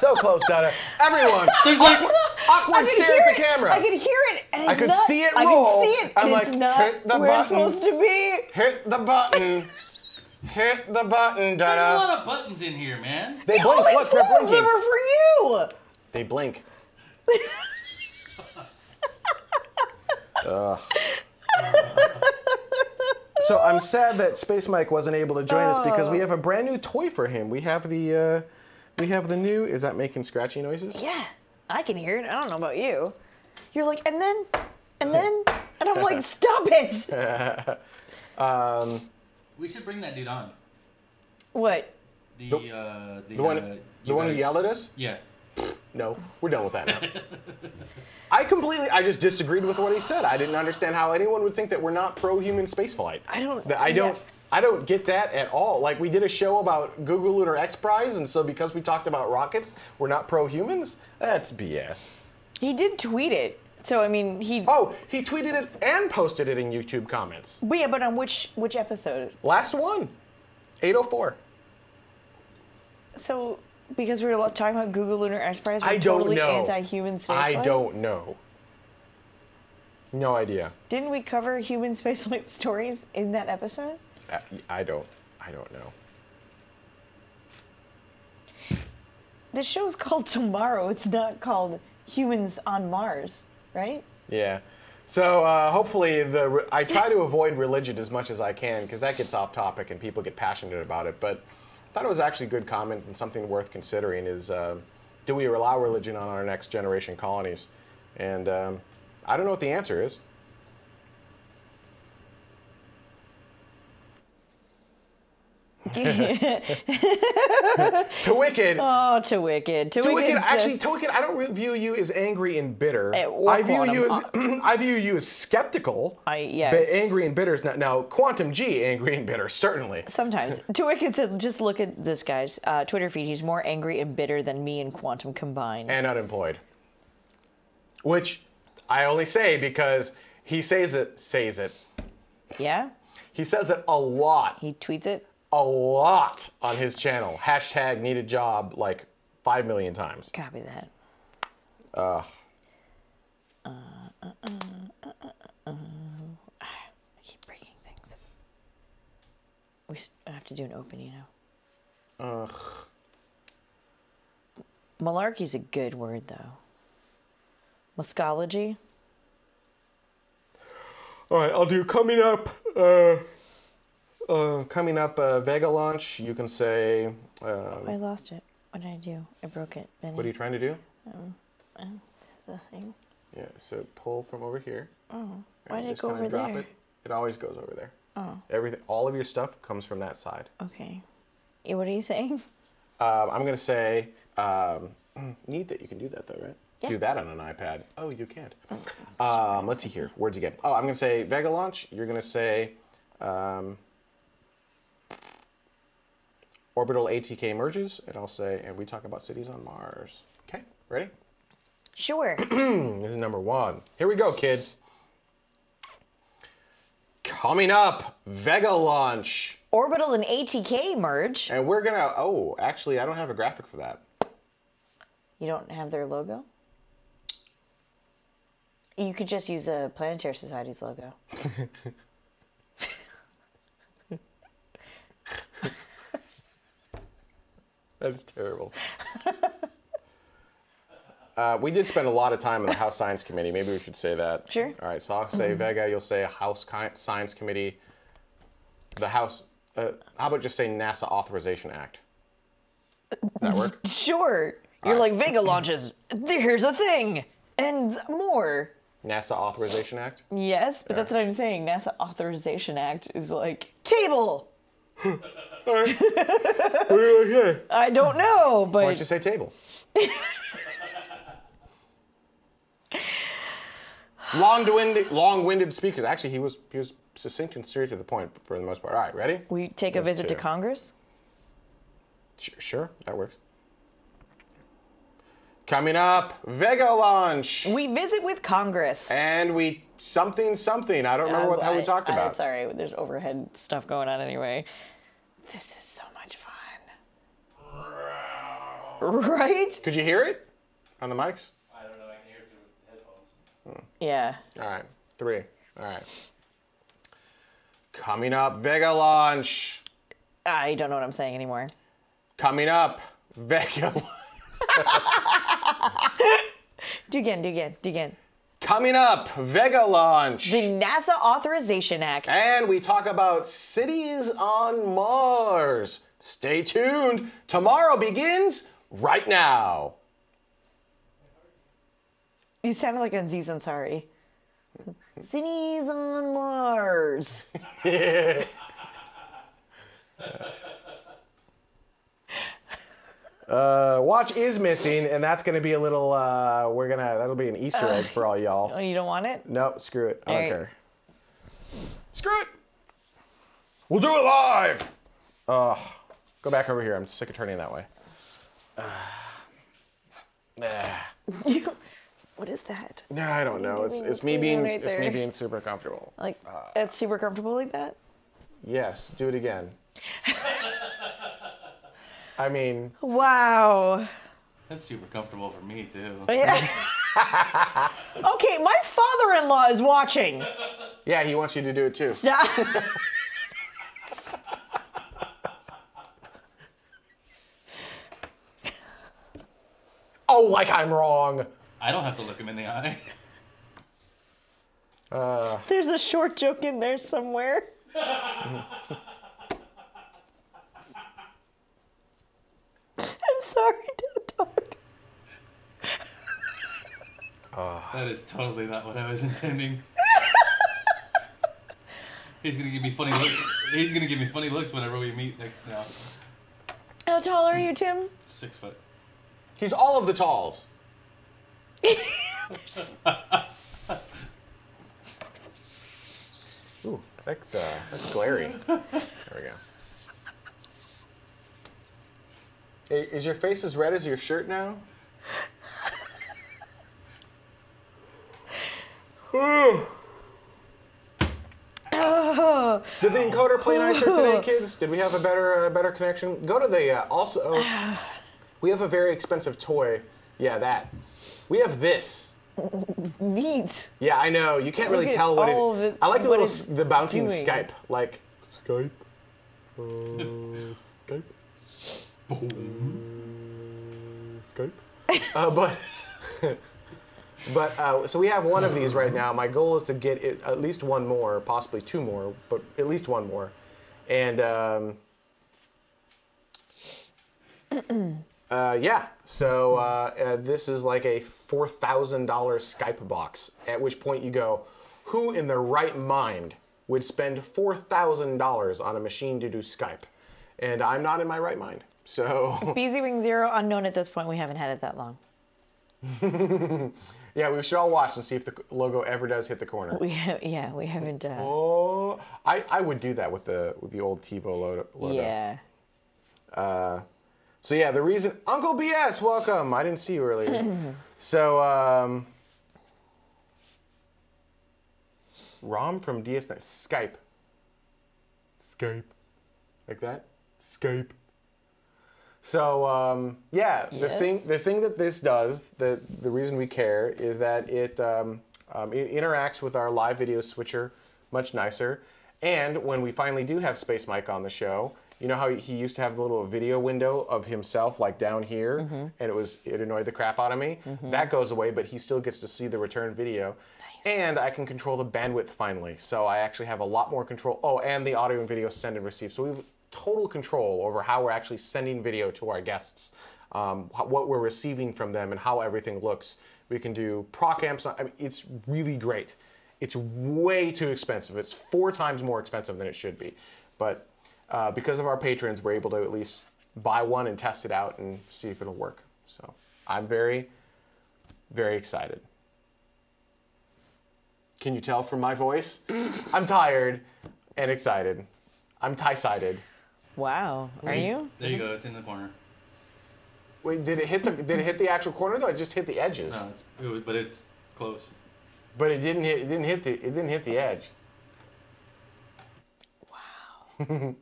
So close, Dada. Everyone, there's like awkward stare at the camera. I can hear it, and I it's could not. see it I roll. can see it, I'm and like, it's not hit the where button. it's supposed to be. Hit the button. Hit the button, There's a Dada. lot of buttons in here, man. They blink. Only Look, 4 they're of them blinking. are for you. They blink. Ugh. So I'm sad that Space Mike wasn't able to join us because we have a brand new toy for him. We have the new. Is that making scratchy noises? Yeah, I can hear it. I don't know about you. You're like, and then, and I'm like, stop it. We should bring that dude on. What? The one who yelled at us? Yeah. No, we're done with that now. I just disagreed with what he said. I didn't understand how anyone would think that we're not pro-human spaceflight. I don't get that at all. Like, we did a show about Google Lunar X Prize, and so because we talked about rockets, we're not pro-humans? That's BS. He did tweet it. So, I mean, he... Oh, he tweeted it and posted it in YouTube comments. But yeah, but on which episode? Last one. 804. So... Because we were talking about Google Lunar X Prize, we're I don't totally know. anti-human spaceflight? I don't know. No idea. Didn't we cover human spaceflight stories in that episode? I don't know. The show's called TMRO. It's not called Humans on Mars, right? Yeah. So hopefully I try to avoid religion as much as I can because that gets off topic and people get passionate about it. But I thought it was actually a good comment and something worth considering is, do we allow religion on our next generation colonies? And I don't know what the answer is. To Wicked. Oh, to Wicked. To Wicked. Actually, to Wicked, I don't view you as angry and bitter. I view you as skeptical. But angry and bitter is not. Now, Quantum G, angry and bitter, certainly. Sometimes. To Wicked said, just look at this guy's Twitter feed. He's more angry and bitter than me and Quantum combined. And unemployed. Which I only say because he says it. Yeah? He says it a lot. He tweets it? A lot on his channel. Hashtag need a job like 5 million times. Copy that. I keep breaking things. We have to do an opening now. Malarkey's a good word, though. Muscology. All right, I'll do coming up. Vega launch. You can say. I lost it. What did I do? I broke it. Benny. What are you trying to do? The thing. Yeah. So pull from over here. Oh. Why did it go over drop there? It always goes over there. Oh. Everything. All of your stuff comes from that side. Okay. What are you saying? I'm gonna say. Neat that you can do that though, right? Yeah. Do that on an iPad. Oh, you can't. Let's see here. Words again. Oh, I'm gonna say Vega launch. You're gonna say. Orbital ATK merges, and I'll say, and we talk about cities on Mars. Okay, ready? Sure. This is number 1. Here we go, kids. Coming up, Vega launch. Orbital and ATK merge. And we're gonna, oh, actually, I don't have a graphic for that. You don't have their logo? You could just use a Planetary Society's logo. That's terrible. We did spend a lot of time in the House Science Committee. Maybe we should say that. Sure. All right, so I'll say Vega, you'll say House Science Committee. The House, how about just say NASA Authorization Act? Does that work? Sure. You're like, Vega launches, here's a thing, and more. NASA Authorization Act? Yes, but that's what I'm saying. NASA Authorization Act is like, table. What do you say? I don't know, but... Why don't you say table? Long-winded speakers. Actually, he was succinct and straight to the point for the most part. All right, ready? We take a visit to Congress? Sure, that works. Coming up, Vega launch. We visit with Congress. And we something. I don't remember what the hell we talked about. It's all right. There's overhead stuff going on anyway. This is so much fun. Right? Could you hear it on the mics? I don't know. I can hear it through headphones. Yeah. All right, 3. All right. Coming up, Vega launch. I don't know what I'm saying anymore. Coming up, Vega. Do again. Coming up, Vega launch. The NASA Authorization Act. And we talk about cities on Mars. Stay tuned. Tomorrow begins right now. You sounded like Aziz Ansari. Cities on Mars. Watch is missing, and that's going to be a little, that'll be an Easter egg for all y'all. Oh, you don't want it? No, screw it. I don't All right. care. Screw it. We'll do it live. Go back over here. I'm sick of turning that way. What is that? No, I don't know. It's me being super comfortable. Like, it's super comfortable like that? Yes, do it again. I mean, Wow. That's super comfortable for me, too. Yeah. Okay, my father-in-law is watching. yeah, he wants you to do it too. Stop. Oh, like I'm wrong. I don't have to look him in the eye. There's a short joke in there somewhere. I'm sorry, Dad Dog. That is totally not what I was intending. He's gonna give me funny looks. He's gonna give me funny looks whenever we meet next now. How tall are you, Tim? 6 foot. He's all of the talls. Ooh, that's glary. There we go. Hey, is your face as red as your shirt now? Did the encoder play nicer today, kids? Did we have a better connection? Go to the also. We have a very expensive toy. Yeah, that. We have this. Neat. Yeah, I know. You can't really Look at tell what all of it. it- I like the what little it's the bouncing doing. Skype, like Skype. Skype. Skype. So we have one of these right now. My goal is to get it, at least one more, possibly 2 more, but at least one more. And yeah, so this is like a $4,000 Skype box, at which point you go, who in their right mind would spend $4,000 on a machine to do Skype? And I'm not in my right mind, so. BZ Wing Zero, unknown at this point. We haven't had it that long. Yeah, we should all watch and see if the logo ever does hit the corner. We haven't. Oh, I would do that with the old TiVo logo. Yeah. So yeah, the reason Uncle BS, welcome. I didn't see you earlier. So ROM from DS9 Skype, like that, Skype. So yeah, Yes. the thing that this does, the reason we care is that it interacts with our live video switcher much nicer. And when we finally do have Space Mike on the show, you know how he used to have the little video window of himself like down here, and it annoyed the crap out of me. That goes away, but he still gets to see the return video. Nice. And I can control the bandwidth finally, so I actually have a lot more control. Oh, and the audio and video send and receive. So we have total control over how we're actually sending video to our guests, what we're receiving from them, and how everything looks. We can do proc amps. I mean, it's really great. It's way too expensive. It's 4 times more expensive than it should be, but because of our patrons, we're able to at least buy one and test it out and see if it'll work. So I'm very, very excited. Can you tell from my voice? I'm tired and excited. I'm tie-sided. Wow. Are you? There you go. It's in the corner. Wait, did it hit the actual corner though? It just hit the edges. No, but it's close. But it didn't hit the edge. Wow.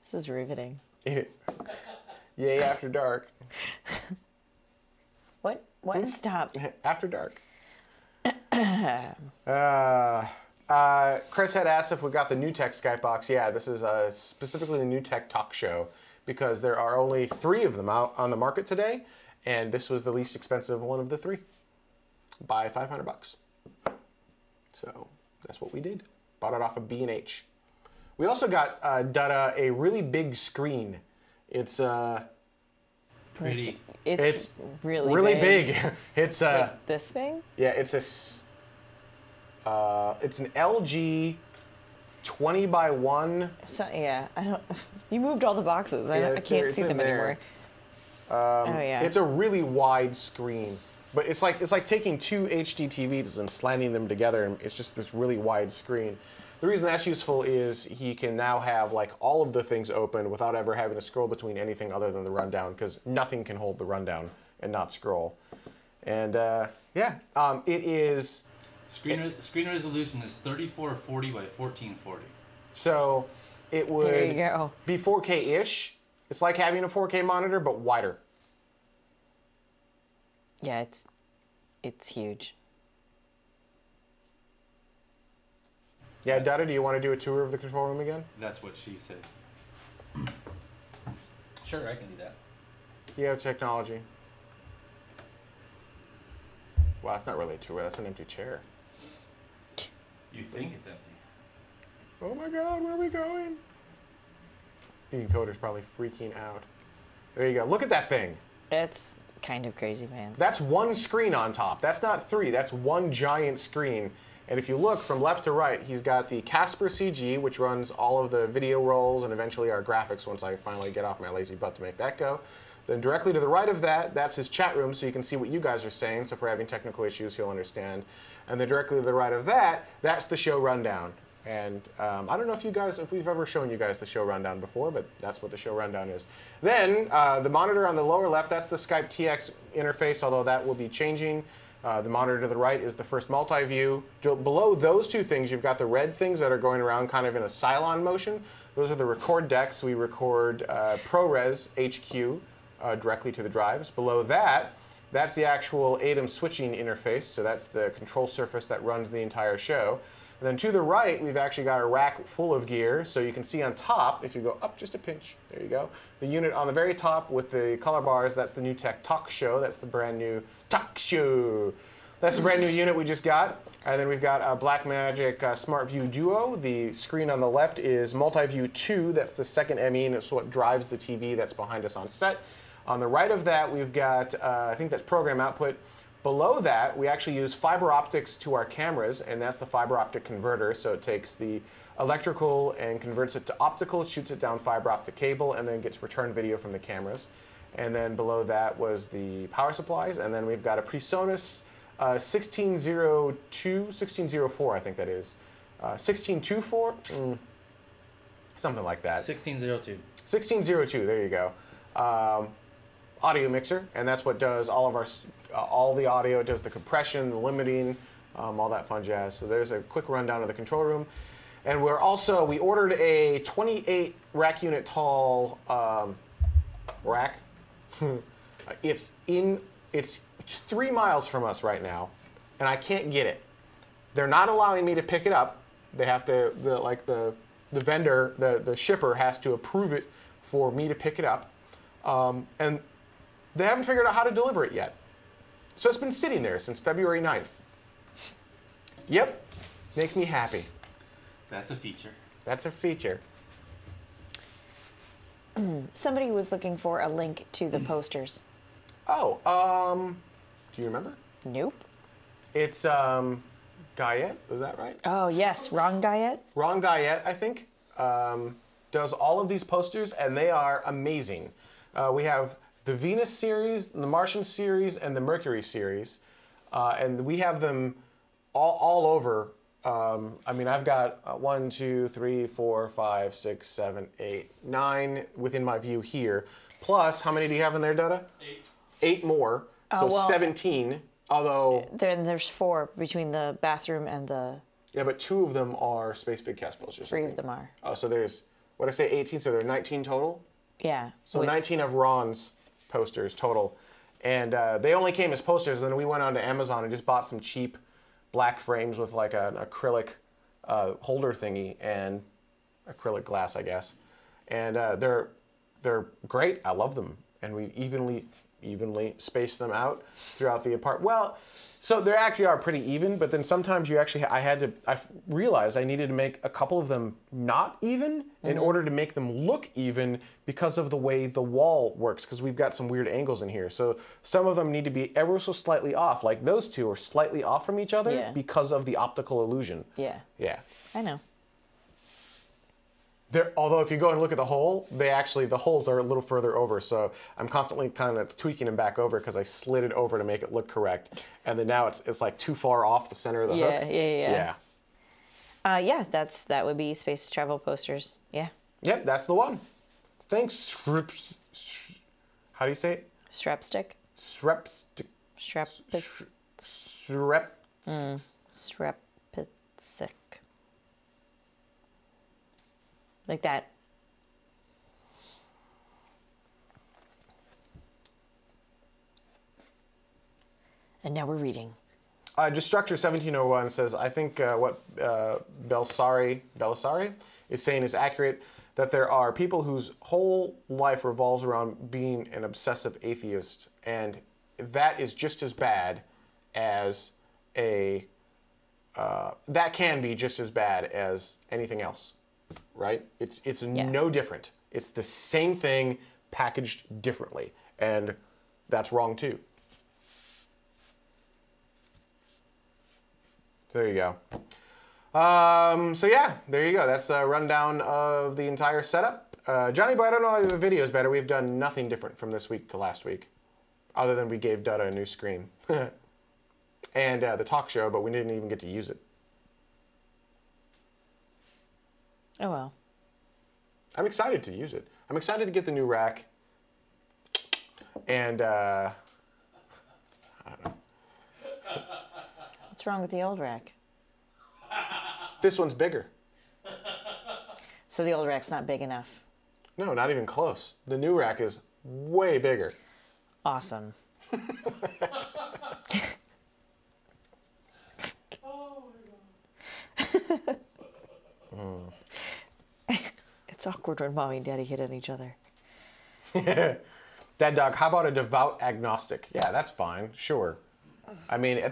This is riveting. Yay after dark. What? What? Stop. After Dark. Chris had asked if we got the New Tech Skybox. Yeah, this is specifically the New Tech Talk Show because there are only 3 of them out on the market today, and this was the least expensive one of the 3 by $500. So that's what we did. Bought it off of B&H. We also got Dada a really big screen. It's Pretty. It's really big. It's like this big? Yeah, it's an LG 20 by 1. So, yeah, I don't. You moved all the boxes. Yeah, I can't see them anymore. Oh yeah. It's a really wide screen, but it's like taking 2 HD TVs and slanting them together, and it's just this really wide screen. The reason that's useful is he can now have like all of the things open without ever having to scroll between anything other than the rundown, because nothing can hold the rundown and not scroll. And yeah, it is. Screen resolution is 3440 by 1440. So it would There you go. be 4K-ish. It's like having a 4K monitor, but wider. Yeah, it's huge. Yeah, Dada, do you want to do a tour of the control room again? That's what she said. Sure, I can do that. You have technology. Wow, that's not really a tour. That's an empty chair. You think it's empty. Oh my God, where are we going? The encoder's probably freaking out. There you go. Look at that thing. It's kind of crazy, man. That's 1 screen on top. That's not 3. That's 1 giant screen. And if you look from left to right, he's got the Casper CG, which runs all of the video rolls and eventually our graphics once I finally get off my lazy butt to make that go. Then directly to the right of that, that's his chat room, so you can see what you guys are saying. So if we're having technical issues, he'll understand. And then directly to the right of that, that's the show rundown. And I don't know if we've ever shown you guys the show rundown before, but that's what the show rundown is. Then the monitor on the lower left, that's the Skype TX interface, although that will be changing. The monitor to the right is the first multi-view. Below those 2 things, you've got the red things that are going around kind of in a Cylon motion. Those are the record decks. We record ProRes HQ directly to the drives. Below that, that's the actual ADEM switching interface. So that's the control surface that runs the entire show. And then to the right, we've actually got a rack full of gear. So you can see on top, if you go up just a pinch, there you go. The unit on the very top with the color bars, that's the New Tech Talk Show. That's the brand new Talk Show. That's the brand new unit we just got. And then we've got a Blackmagic SmartView Duo. The screen on the left is MultiView 2. That's the second ME, and it's what drives the TV that's behind us on set. On the right of that, we've got, I think that's program output. Below that, we actually use fiber optics to our cameras, and that's the fiber optic converter. So it takes the electrical and converts it to optical, shoots it down fiber optic cable, and then gets return video from the cameras. And then below that was the power supplies, and then we've got a PreSonus 1604, I think that is. 1624? Something like that. 1602. 1602, there you go. Audio mixer, and that's what does all of our all the audio. It does the compression, the limiting, all that fun jazz. So there's a quick rundown of the control room. And we ordered a 28 rack unit tall rack. It's 3 miles from us right now, and I can't get it. They're not allowing me to pick it up. They have to, the vendor, the shipper has to approve it for me to pick it up. And they haven't figured out how to deliver it yet. So it's been sitting there since February 9th. Yep, makes me happy. That's a feature. That's a feature. Somebody was looking for a link to the posters. Oh, do you remember? Nope. It's Guyette, was that right? Oh yes, Ron Guyette. Ron Guyette, I think, does all of these posters, and they are amazing. We have the Venus series, the Martian series, and the Mercury series, and we have them all over. I mean, I've got 1, 2, 3, 4, 5, 6, 7, 8, 9 within my view here. Plus, how many do you have in there, Dada? 8. 8 more, so 17. Although then there's 4 between the bathroom and the. Yeah, but 2 of them are Space Big Cast posters. 3 of them are. Oh, so there's, what did I say, 18? So there are 19 total? Yeah. So 19 of Ron's posters total. And they only came as posters, and then we went onto Amazon and just bought some cheap black frames with like an acrylic holder thingy and acrylic glass, I guess. And they're great. I love them. And we evenly space them out throughout the apartment. Well, so they actually are pretty even, but then sometimes you actually, I realized I needed to make a couple of them not even in order to make them look even because of the way the wall works, because we've got some weird angles in here. So some of them need to be ever so slightly off, like those two are slightly off from each other because of the optical illusion. Yeah. Yeah. I know. Although if you go and look at the hole, the holes are a little further over, so I'm constantly kind of tweaking them back over because I slid it over to make it look correct, and then now it's like too far off the center of the hook. Yeah. That would be space travel posters. Yeah. Yep, that's the one. Thanks. How do you say it? Strapstick. Strepstick. Strapsick. Like that. And now we're reading. Destructor 1701 says, I think what Belisari is saying is accurate, that there are people whose whole life revolves around being an obsessive atheist, and that is just as bad as that can be just as bad as anything else. Right? It's no different. It's the same thing packaged differently, and that's wrong too. So there you go. So yeah, there you go. That's a rundown of the entire setup. Johnny Boy, I don't know if the video is better. We've done nothing different from this week to last week, other than we gave Dutta a new screen and the talk show, but we didn't even get to use it. Oh, well. I'm excited to use it. I'm excited to get the new rack. And, I don't know. What's wrong with the old rack? This one's bigger. So the old rack's not big enough? No, not even close. The new rack is way bigger. Awesome. Oh, my God. It's awkward when mommy and daddy hit on each other. Dad Dog, how about a devout agnostic? Yeah, that's fine. Sure. I mean,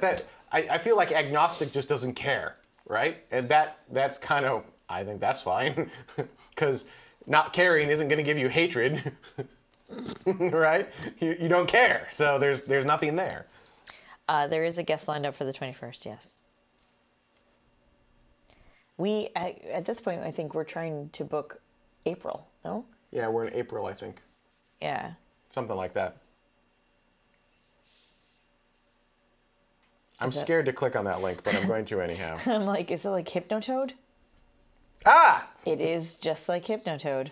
I feel like agnostic just doesn't care, right? And that's kind of, I think that's fine. Because not caring isn't going to give you hatred, right? You don't care, so there's nothing there. There is a guest lined up for the 21st, yes. At this point, I think we're trying to book April, no? Yeah, we're in April, I think. Yeah. Something like that. I'm scared to click on that link, but I'm going to anyhow. I'm like, is it like Hypnotoad? Ah! It is just like Hypnotoad.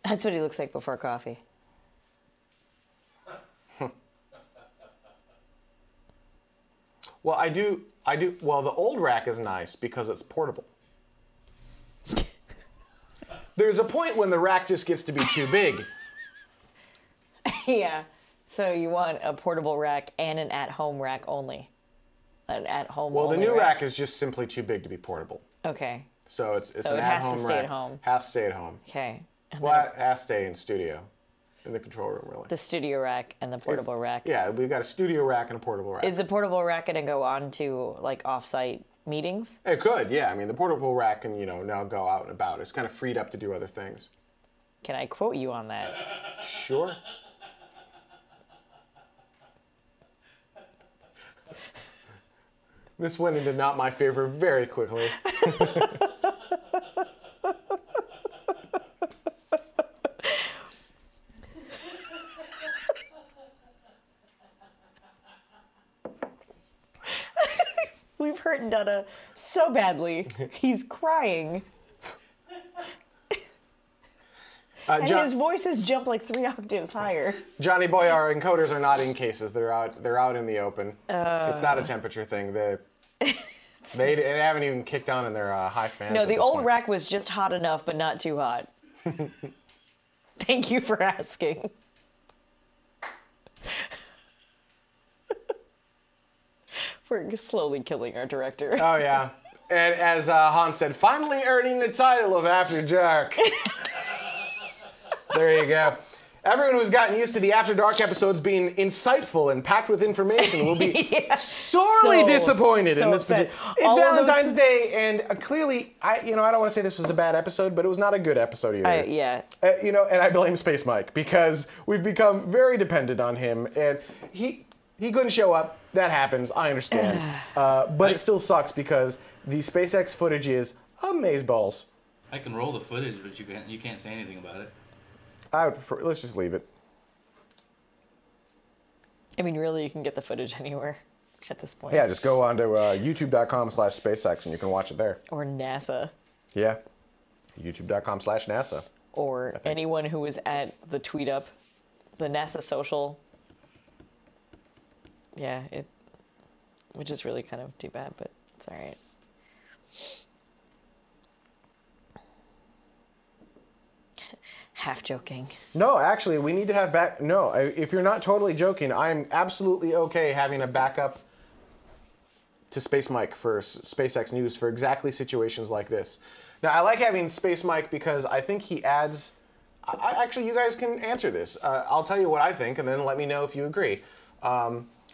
That's what he looks like before coffee. Well, I do. Well, the old rack is nice because it's portable. There's a point when the rack just gets to be too big. Yeah. So you want a portable rack and an at-home rack only. An at-home. Well, the new rack is just simply too big to be portable. Okay. So it's So an it has at-home to stay rack. at home. Has to stay at home. Okay. And Well, it has to stay in studio, in the control room, really. the studio rack and the portable rack. Yeah, we've got a studio rack and a portable rack. Is the portable rack going to go on to like off-site meetings? It could, yeah. I mean, the portable rack can, now go out and about. It's kind of freed up to do other things. Can I quote you on that? Sure. This went into not my favor very quickly. We've hurt Dutta so badly. He's crying. And his voice has jumped like 3 octaves higher. Johnny Boy, our encoders are not in cases. They're out in the open. It's not a temperature thing. They haven't even kicked on in their high fans. No, the old rack was just hot enough, but not too hot. Thank you for asking. We're slowly killing our director. Oh, yeah. And as Han said, finally earning the title of After Dark. There you go. Everyone who's gotten used to the After Dark episodes being insightful and packed with information will be sorely disappointed in this particular. It's Valentine's Day, and clearly, I don't want to say this was a bad episode, but it was not a good episode either. Yeah. And I blame Space Mike because we've become very dependent on him, and he couldn't show up. That happens. I understand, but it still sucks because the SpaceX footage is amazeballs. I can roll the footage, but you can't say anything about it. I would prefer, let's just leave it. I mean, really, you can get the footage anywhere at this point. Yeah, just go on to youtube.com/SpaceX and you can watch it there. Or NASA. Yeah, youtube.com/NASA. Or anyone who was at the tweet up, the NASA social. Yeah, which is really kind of too bad, but it's all right. Half joking. No, actually, we need to have back. No, if you're not totally joking, I'm absolutely okay having a backup to Space Mike for SpaceX News for exactly situations like this. Now, I like having Space Mike because I think he adds. Actually, you guys can answer this. I'll tell you what I think, and then let me know if you agree.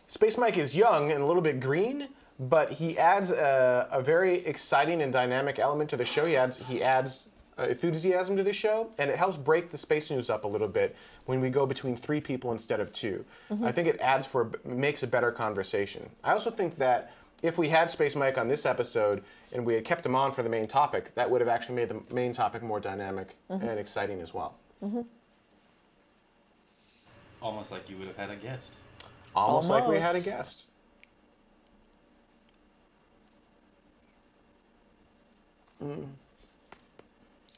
Space Mike is young and a little bit green, but he adds a very exciting and dynamic element to the show. He adds enthusiasm to the show, and it helps break the space news up a little bit when we go between 3 people instead of 2. Mm-hmm. I think it makes a better conversation. I also think that if we had Space Mike on this episode and we had kept him on for the main topic, that would have actually made the main topic more dynamic and exciting as well. Mm-hmm. Almost like you would have had a guest. Almost like we had a guest. Mm.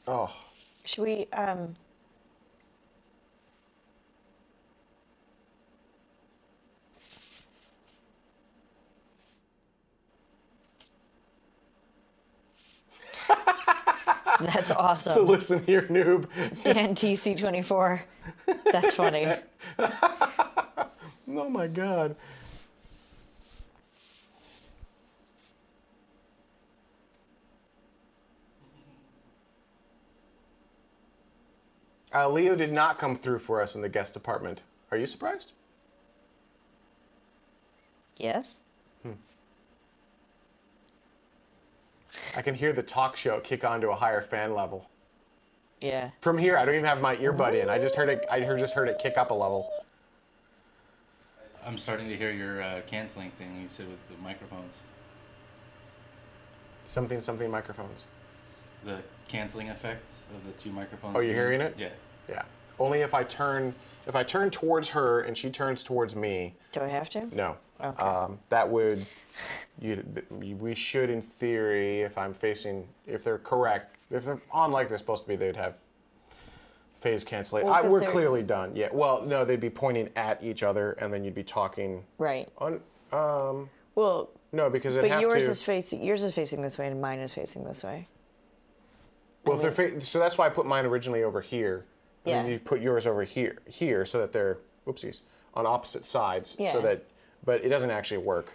Oh. Should we, That's awesome. So listen here, noob. Dan TC24. That's funny. Oh my God. Leo did not come through for us in the guest department. Are you surprised? Yes. I can hear the talk show kick on to a higher fan level. Yeah. From here, I don't even have my earbud in. I just heard it kick up a level. I'm starting to hear your canceling thing you said with the microphones. Something microphones. The canceling effect of the 2 microphones. Oh, you're hearing it? Yeah. Yeah. Only if I turn towards her and she turns towards me. Do I have to? No. Okay. That would, we should in theory, if they're correct, if they're on like they're supposed to be, they'd have phase cancellation. Well, we're clearly done. Yeah. Well, no, they'd be pointing at each other and then you'd be talking. Right. Well. No, because it'd have to. Yours is facing this way and mine is facing this way. Well, so that's why I put mine originally over here. And then you put yours over here, so that they're, oopsies, on opposite sides. Yeah. So that, but it doesn't actually work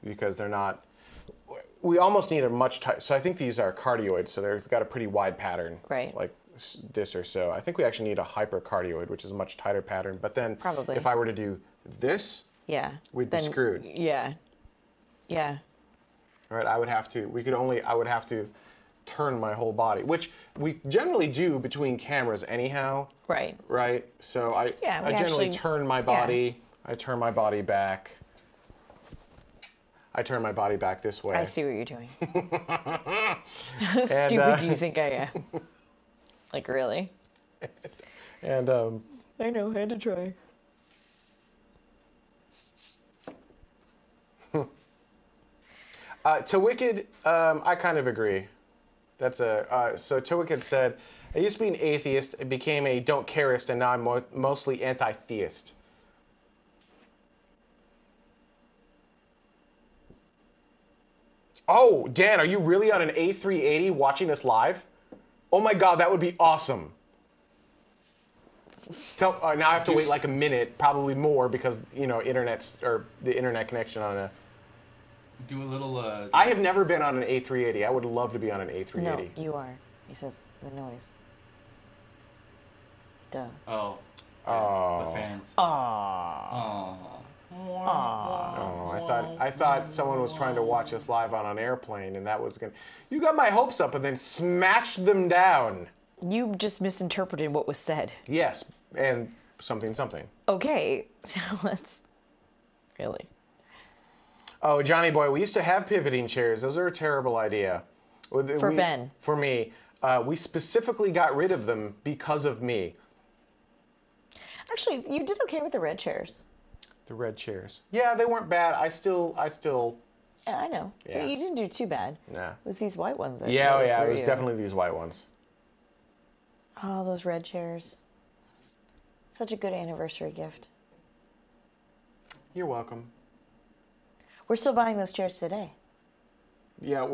because they're not. We almost need a much tight. So I think these are cardioids, so they've got a pretty wide pattern. Right. Like this or so. I think we actually need a hypercardioid, which is a much tighter pattern. But then, probably, if I were to do this, we'd be screwed. Yeah. Yeah. All right. I would have to turn my whole body, which we generally do between cameras anyhow. Right. Right? So I generally turn my body. Yeah. I turn my body back. I turn my body back this way. I see what you're doing. How stupid do you think I am? Like, really? And I know, had to try. To Wicked, I kind of agree. That's so Towicked said, I used to be an atheist, I became a don't careist, and now I'm mostly anti-theist. Oh, Dan, are you really on an A380 watching us live? Oh my God, that would be awesome. Now I have to wait like a minute, probably more, because the internet connection on a. Do a little. I have never been on an A380. I would love to be on an A380. No, you are. He says the noise. Duh. Oh. Oh. The fans. Aww. Oh, I thought someone was trying to watch us live on an airplane, and that was gonna. You got my hopes up, and then smashed them down. You just misinterpreted what was said. Yes, and something. Okay, so let's. Really. Oh, Johnny boy, we used to have pivoting chairs. Those are a terrible idea. For Ben. For me. We specifically got rid of them because of me. Actually, you did okay with the red chairs. The red chairs. Yeah, they weren't bad. I still. Yeah, I know. Yeah. But you didn't do too bad. Nah. It was these white ones that Yeah, really it threw was you. definitely these white ones. Oh, those red chairs. Such a good anniversary gift. You're welcome. We're still buying those chairs today. Yeah,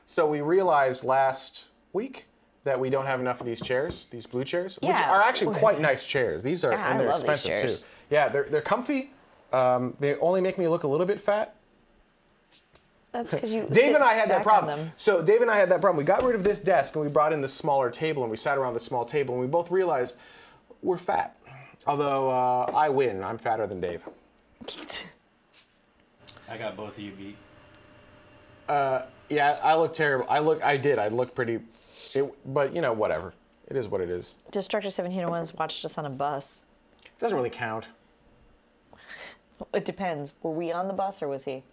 so we realized last week that we don't have enough of these chairs, these blue chairs, which Yeah. are actually quite nice chairs. These are, Yeah, and they're I love these expensive chairs. too. Yeah, they're comfy. They only make me look a little bit fat. That's because you. Dave and I had that back on problem. them. So Dave and I had that problem. We got rid of this desk and we brought in the smaller table and we sat around the small table and we both realized we're fat. Although I win, I'm fatter than Dave. I got both of you beat. Yeah, I look terrible. I look pretty. But you know, whatever. It is what it is. Destructor 1701's watched us on a bus. Doesn't really count. It depends. Were we on the bus or was he?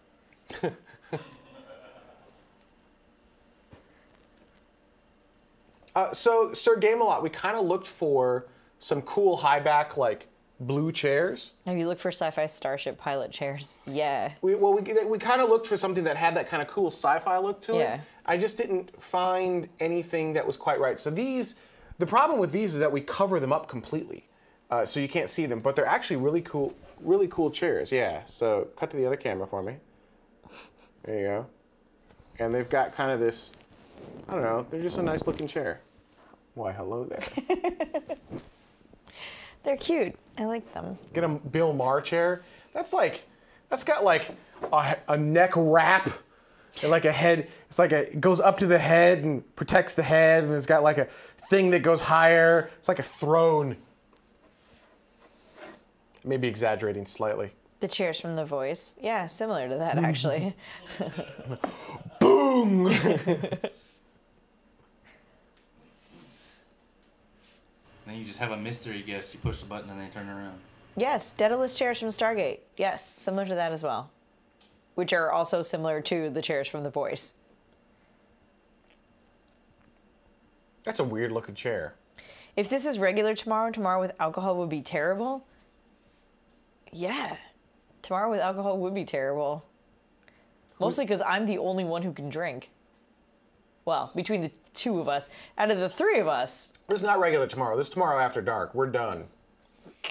So Sir Game-A-Lot, we kind of looked for some cool high back like blue chairs. Have you looked for sci-fi starship pilot chairs? Yeah. We kind of looked for something that had that kind of cool sci-fi look to it. Yeah. I just didn't find anything that was quite right. So the problem with these is that we cover them up completely, so you can't see them. But they're actually really cool chairs. Yeah. So cut to the other camera for me. There you go. And they've got kind of this. I don't know. They're just a nice looking chair. Why, hello there. They're cute. I like them. Get a Bill Maher chair. That's got like a neck wrap and like a head. It goes up to the head and protects the head, and it's got like a thing that goes higher. It's like a throne. Maybe exaggerating slightly. The chairs from The Voice. Yeah, similar to that actually. Boom! Then you just have a mystery guest. You push the button and they turn around. Yes, Daedalus chairs from Stargate. Yes, similar to that as well. Which are also similar to the chairs from The Voice. That's a weird looking chair. If this is regular tomorrow with alcohol would be terrible. Yeah. Tomorrow with alcohol would be terrible. Mostly because I'm the only one who can drink. Well, between the two of us, out of the three of us. This is not regular tomorrow. This is tomorrow after dark. We're done.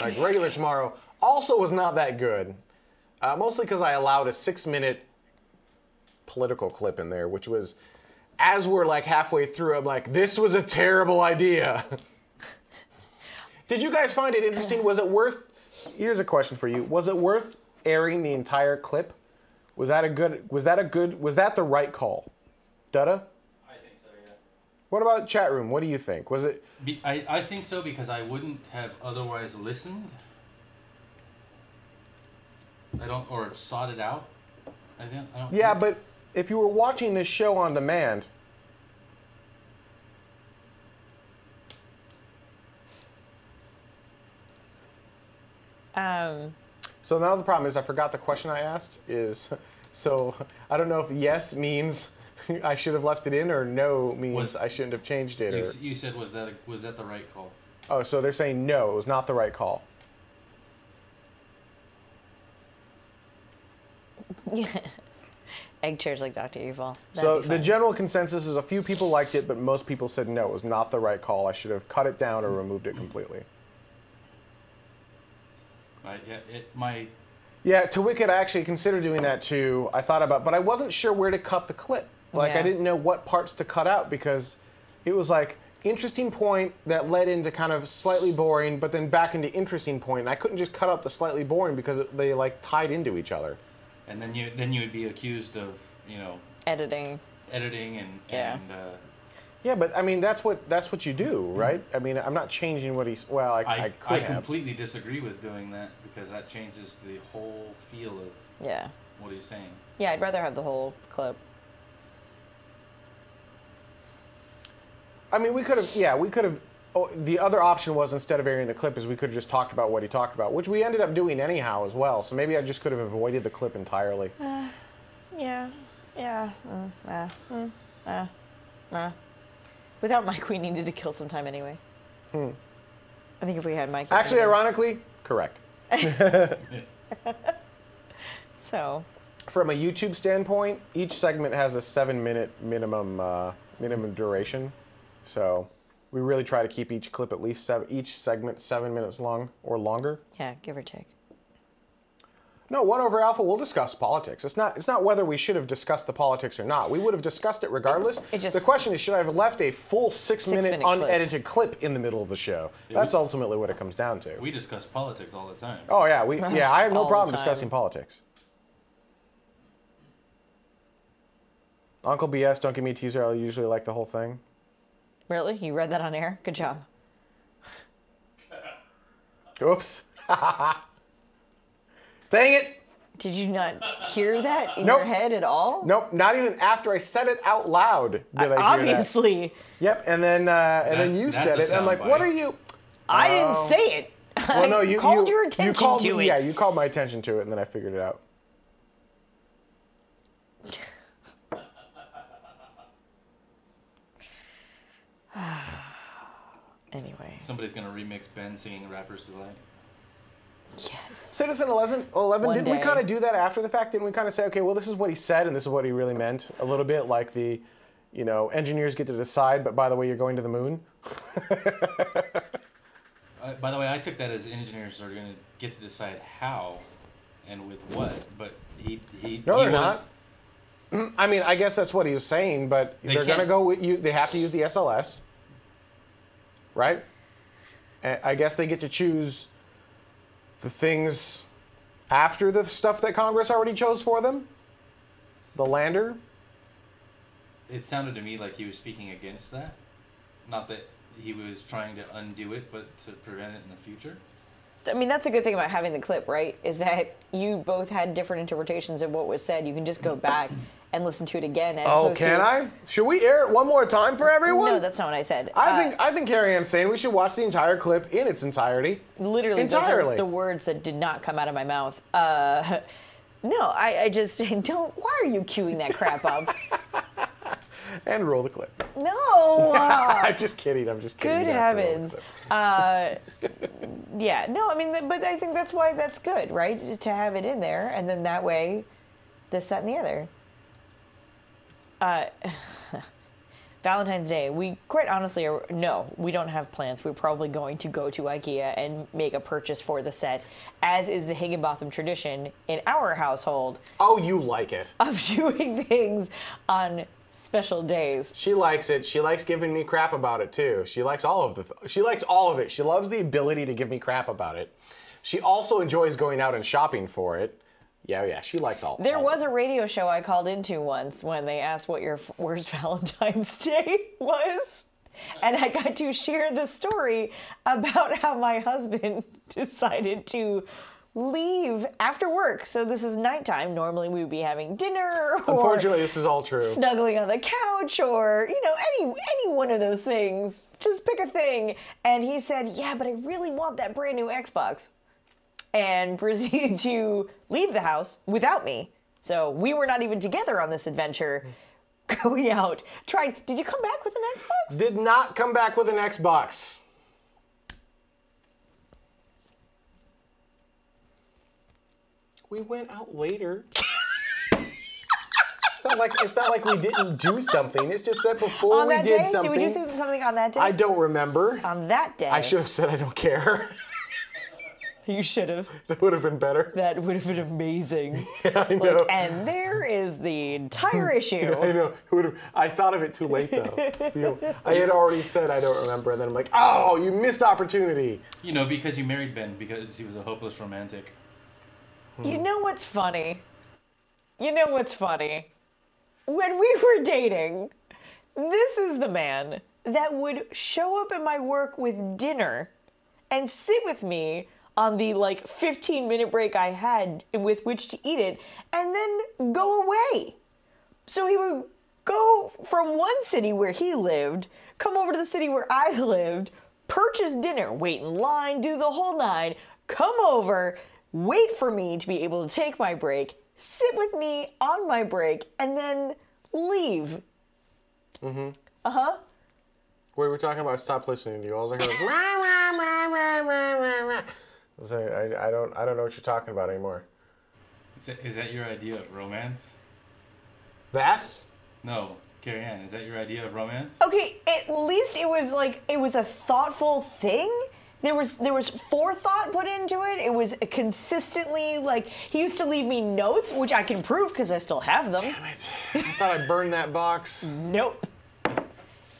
Like regular tomorrow also was not that good. Mostly because I allowed a 6-minute political clip in there, which was, as we're like halfway through, I'm like, this was a terrible idea. Did you guys find it interesting? Was it worth, here's a question for you. Was it worth airing the entire clip? Was that the right call? Dutta? I think so, yeah. What about chat room? What do you think? Was it? I think so because I wouldn't have otherwise listened. Or sought it out. I don't. Yeah, but if you were watching this show on demand. So now the problem is I forgot the question I asked so I don't know if yes means I should have left it in or no means I shouldn't have changed it. You said was that the right call? Oh, so they're saying no, it was not the right call. Egg chairs like Dr. Evil. So the general consensus is a few people liked it, but most people said no, it was not the right call. I should have cut it down or removed it completely. Right, yeah, it might. Yeah, to Wicked, I actually considered doing that too. I thought about, but I wasn't sure where to cut the clip. Like, Yeah. I didn't know what parts to cut out because it was like interesting point that led into kind of slightly boring, but then back into interesting point. And I couldn't just cut out the slightly boring because they like tied into each other. and then you would be accused of editing and Yeah. Yeah, but I mean that's what you do, right? I mean, I'm not changing what he's. Well, I could have. completely disagree with doing that because that changes the whole feel of Yeah. what he's saying. Yeah, I'd rather have the whole clip. I mean, we could have. Yeah, we could have. Oh, the other option was instead of airing the clip is we could have just talked about what he talked about, which we ended up doing anyhow as well. So maybe I just could have avoided the clip entirely. Yeah. Without Mike, we needed to kill some time anyway. I think if we had Mike... Actually, ironically, correct. So... From a YouTube standpoint, each segment has a 7-minute minimum duration. So we really try to keep each clip at least each segment 7 minutes long or longer. Yeah, give or take. No, 1 over alpha, we'll discuss politics. It's not whether we should have discussed the politics or not. We would have discussed it regardless. The question is, should I have left a full 6-minute unedited clip in the middle of the show? That's ultimately what it comes down to. We discuss politics all the time. Oh yeah, I have no problem discussing politics. Uncle BS, don't give me a teaser. I usually like the whole thing. Really? You read that on air? Good job. Oops. Dang it! Did you not hear that in Nope. your head at all? Nope, not even after I said it out loud did I hear that. Obviously. Yep, and then you said it, and I'm like, what are you... I didn't say it. Well, no, I called your attention to it. Yeah, you called my attention to it, and then I figured it out. Anyway. Somebody's going to remix Ben singing Rapper's Delight. Yes. Citizen 11, didn't we kind of do that after the fact? Didn't we kind of say, okay, well, this is what he said, and this is what he really meant? A little bit like the, engineers get to decide, but by the way, you're going to the moon? By the way, I took that as engineers are going to get to decide how and with what, but No, they're not. I mean, I guess that's what he was saying, but they're going to go with you. They have to use the SLS, right? And I guess they get to choose the things after the stuff that Congress already chose for them. The lander. It sounded to me like he was speaking against that. Not that he was trying to undo it, but to prevent it in the future. I mean, that's a good thing about having the clip, right? Is that you both had different interpretations of what was said. You can just go back and listen to it again. As opposed can I? Should we air it one more time for everyone? No, that's not what I said. I think Carrie Ann's saying we should watch the entire clip in its entirety. Literally, those are the words that did not come out of my mouth. No, I just don't. Why are you queuing that crap up? And roll the clip. No. I'm just kidding. Good heavens. Yeah. No, I mean, but I think that's why that's good, right? To have it in there, and then that way, this, that, and the other. Valentine's Day, we quite honestly no, we don't have plans. We're probably going to go to IKEA and make a purchase for the set, as is the Higginbotham tradition in our household. Oh, you like it. Of doing things on special days. She likes it. She likes giving me crap about it too. She likes all of she likes all of it. She loves the ability to give me crap about it. She also enjoys going out and shopping for it. Yeah, she likes all. There was a radio show I called into once when they asked what your worst Valentine's Day was. And I got to share the story about how my husband decided to leave after work. So this is nighttime. Normally we would be having dinner or unfortunately this is all true. Snuggling on the couch or, any one of those things. Just pick a thing. And he said, yeah, but I really want that brand new Xbox. And proceeded to leave the house without me. So we were not even together on this adventure. Going out. Did you come back with an Xbox? Did not come back with an Xbox. We went out later. It's not like we didn't do something. It's just that before we did something. Did we do something on that day? I don't remember. On that day. I should have said I don't care. You should have. That would have been better. That would have been amazing. Yeah, I know. And there is the entire issue. Yeah, I know. I thought of it too late, though. I had already said I don't remember, and then I'm like, oh, you missed opportunity. Because you married Ben because he was a hopeless romantic. You know what's funny? You know what's funny? When we were dating, this is the man that would show up at my work with dinner and sit with me on the 15-minute break I had with which to eat it, and then go away. So he would go from one city where he lived, come over to the city where I lived, purchase dinner, wait in line, do the whole nine, come over, wait for me to be able to take my break, sit with me on my break, and then leave. Mm-hmm. Uh-huh. Wait, we're talking about stop listening to you. All I heard was I don't know what you're talking about anymore. Is that your idea of romance? That? No, Carrie Ann, is that your idea of romance? Okay, at least it was a thoughtful thing. There was forethought put into it. It was consistently he used to leave me notes, which I can prove because I still have them. Damn it! I thought I burned that box. Nope.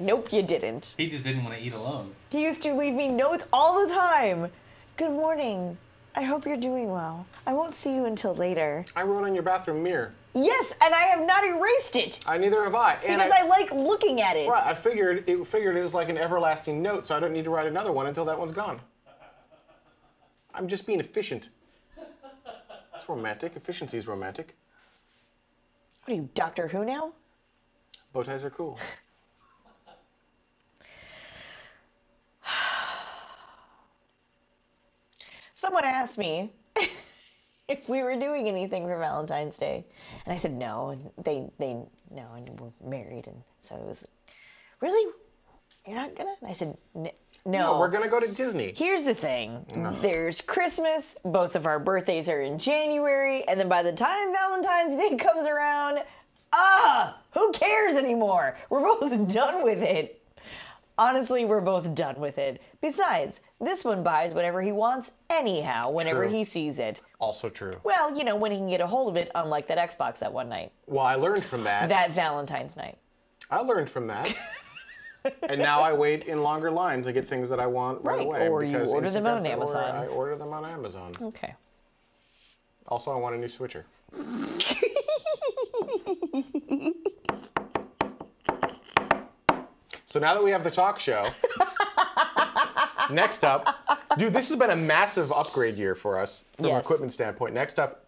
Nope, you didn't. He just didn't want to eat alone. He used to leave me notes all the time. Good morning. I hope you're doing well. I won't see you until later. I wrote on your bathroom mirror. Yes, and I have not erased it. Neither have I. And because I like looking at it. Right, I figured it was like an everlasting note, so I don't need to write another one until that one's gone. I'm just being efficient. It's romantic. Efficiency is romantic. What are you, Doctor Who now? Bow ties are cool. Someone asked me if we were doing anything for Valentine's Day, and I said no, and they no, and we're married, and so it was, really? You're not gonna? And I said no. No, we're gonna go to Disney. Here's the thing. No. There's Christmas, both of our birthdays are in January, and then by the time Valentine's Day comes around, who cares anymore? We're both done with it. Honestly, we're both done with it. Besides, this one buys whatever he wants anyhow, whenever he sees it. Also true. Well, when he can get a hold of it, unlike that Xbox that one night. Well, I learned from that. That Valentine's night. I learned from that. And now I wait in longer lines to get things that I want right away. Or you order them on Amazon. I order them on Amazon. Okay. Also, I want a new switcher. So now that we have the talk show, next up, dude, this has been a massive upgrade year for us from an equipment standpoint. Next up,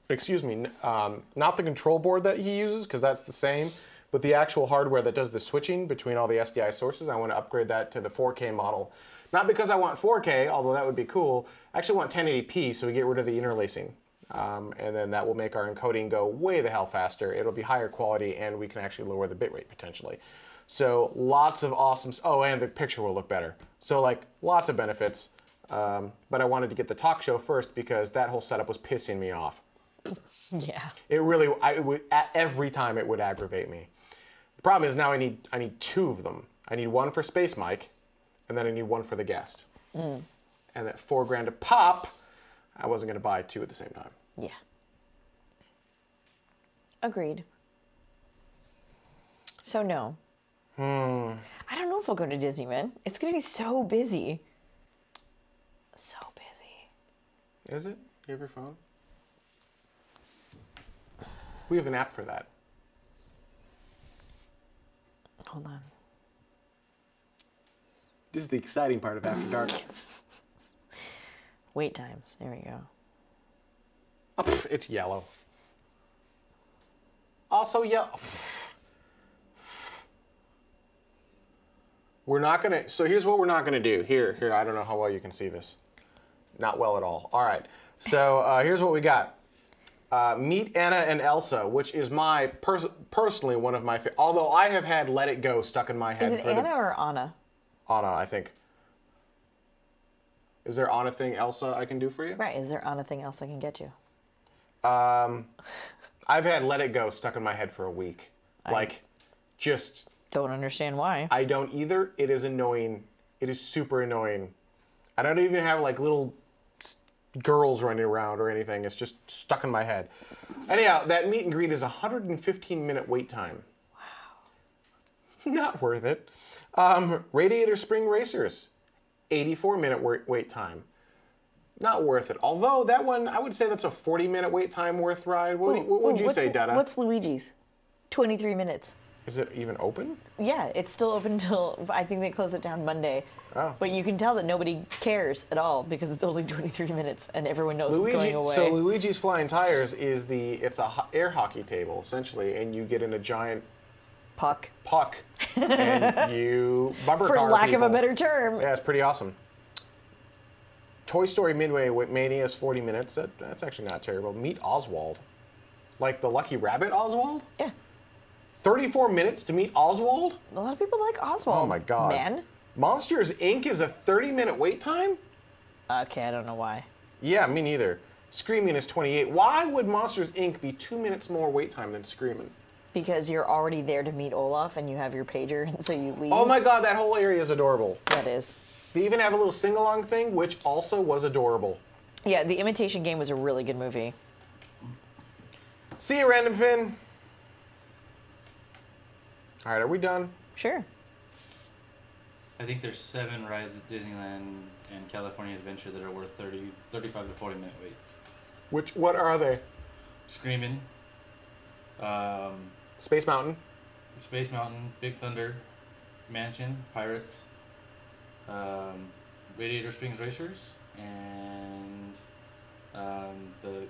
excuse me, not the control board that he uses, because that's the same, but the actual hardware that does the switching between all the SDI sources. I want to upgrade that to the 4K model. Not because I want 4K, although that would be cool. I actually want 1080p, so we get rid of the interlacing. And then that will make our encoding go way the hell faster. It'll be higher quality, and we can actually lower the bitrate potentially. So lots of awesome, and the picture will look better. So lots of benefits, but I wanted to get the talk show first because that whole setup was pissing me off. Yeah. It really, every time it would aggravate me. The problem is now I need two of them. I need one for Space Mike, and then I need one for the guest. And at $4,000 a pop, I wasn't gonna buy two at the same time. Yeah. Agreed. So no. I don't know if we'll go to Disney, man. It's gonna be so busy. So busy. Is it? You have your phone? We have an app for that. Hold on. This is the exciting part of After Dark. Wait times. There we go. Oh, it's yellow. Also yellow. We're not gonna, so here's what we're not gonna do. Here, I don't know how well you can see this. Not well at all. All right, so here's what we got. Meet Anna and Elsa, which is personally one of my favorite, although I have had Let It Go stuck in my head. Is it Anna or Anna? Anna, I think. Is there Anna thing Elsa I can do for you? Right, is there Anna thing else I can get you? I've had Let It Go stuck in my head for a week. Just... Don't understand why. I don't either. It is annoying. It is super annoying. I don't even have little girls running around or anything. It's just stuck in my head. Anyhow, that meet and greet is a 115-minute wait time. Wow. Not worth it. Radiator Spring Racers, 84-minute wait time. Not worth it. Although that one, I would say that's a 40-minute wait time worth ride. What would you say, Dada? What's Luigi's? 23 minutes. Is it even open? Yeah, it's still open until, I think they close it down Monday. Oh. But you can tell that nobody cares at all because it's only 23 minutes and everyone knows it's going away. So Luigi's Flying Tires is it's a air hockey table, essentially, and you get in a giant puck, and you bumper for car lack people. of a better term. Yeah, it's pretty awesome. Toy Story Midway Mania is 40 minutes. That's actually not terrible. Meet Oswald. Like the Lucky Rabbit Oswald? Yeah. 34 minutes to meet Oswald? A lot of people like Oswald. Oh my god. Man. Monsters Inc. is a 30-minute wait time? Okay, I don't know why. Yeah, me neither. Screaming is 28. Why would Monsters Inc. be 2 minutes more wait time than Screaming? Because you're already there to meet Olaf and you have your pager, and so you leave. Oh my god, that whole area is adorable. That is. They even have a little sing-along thing, which also was adorable. Yeah, The Imitation Game was a really good movie. See you, Random Finn. All right, are we done? Sure. I think there's 7 rides at Disneyland and California Adventure that are worth 35 to 40 minute waits. What are they? Screamin', Space Mountain. Space Mountain, Big Thunder, Mansion, Pirates, Radiator Springs Racers, and the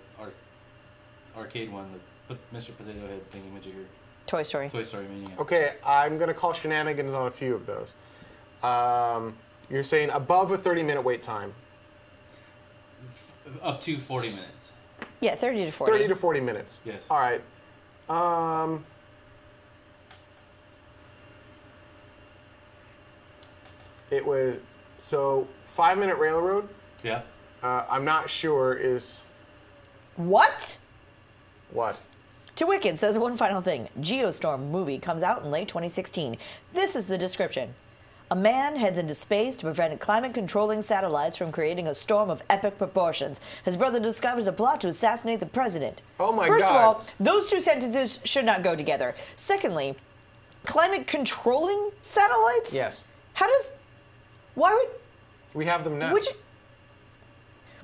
arcade one, the Mr. Potato Head thingy-majigger. Toy Story. Toy Story Mania. Okay, I'm going to call shenanigans on a few of those. You're saying above a 30-minute wait time. Up to 40 minutes. Yeah, 30 to 40. 30 to 40 minutes. Yes. All right. It was, so 5-minute railroad, Yeah. I'm not sure is What? what? To Wicked says one final thing. Geostorm movie comes out in late 2016. This is the description. A man heads into space to prevent climate-controlling satellites from creating a storm of epic proportions. His brother discovers a plot to assassinate the president. Oh my First God. of all, those two sentences should not go together. Secondly, climate-controlling satellites? Yes. Why would... We have them now.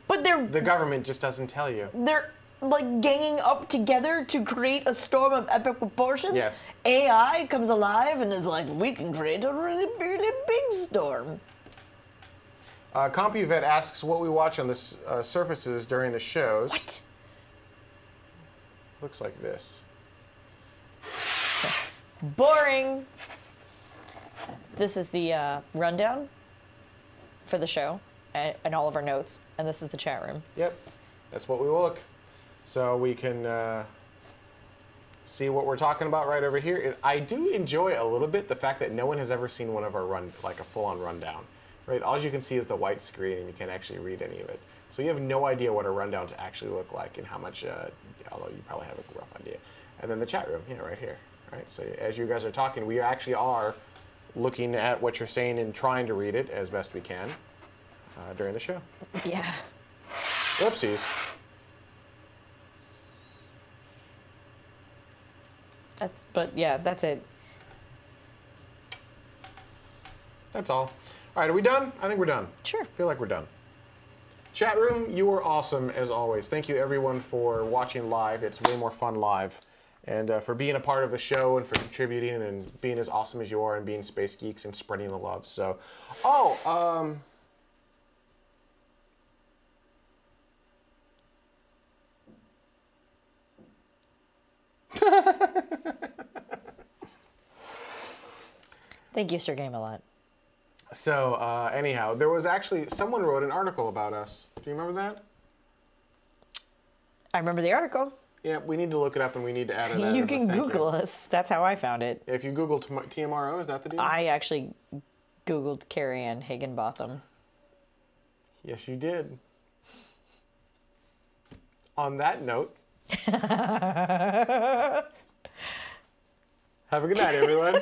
But The government just doesn't tell you. they're like ganging up together to create a storm of epic proportions. Yes. AI comes alive and is like, we can create a really big storm. CompuVet asks what we watch on the surfaces during the shows. What? Looks like this. Boring. This is the rundown for the show and all of our notes, and this is the chat room. Yep, that's what we will look. So we can see what we're talking about right over here. I do enjoy a little bit the fact that no one has ever seen one of our like a full-on rundown. Right, all you can see is the white screen, and you can't actually read any of it. So you have no idea what our rundowns actually look like and how much, although you probably have a rough idea. And then the chat room, yeah, right here. Right, so as you guys are talking, we actually are looking at what you're saying and trying to read it as best we can during the show. Yeah. Oopsies. That's it. That's all. All right, are we done? I think we're done. Sure. I feel like we're done. Chat room, you were awesome as always. Thank you everyone for watching live. It's way more fun live. And for being a part of the show and for contributing and being as awesome as you are and being space geeks and spreading the love. So, Thank you, Sir Game a lot. So, anyhow, there was actually, someone wrote an article about us. Do you remember that? I remember the article. Yeah, we need to look it up and we need to add that. You can Google us. That's how I found it. If you Google TMRO, is that the deal? I actually Googled Carrie Ann Higginbotham. Yes, you did. On that note, have a good night, everyone.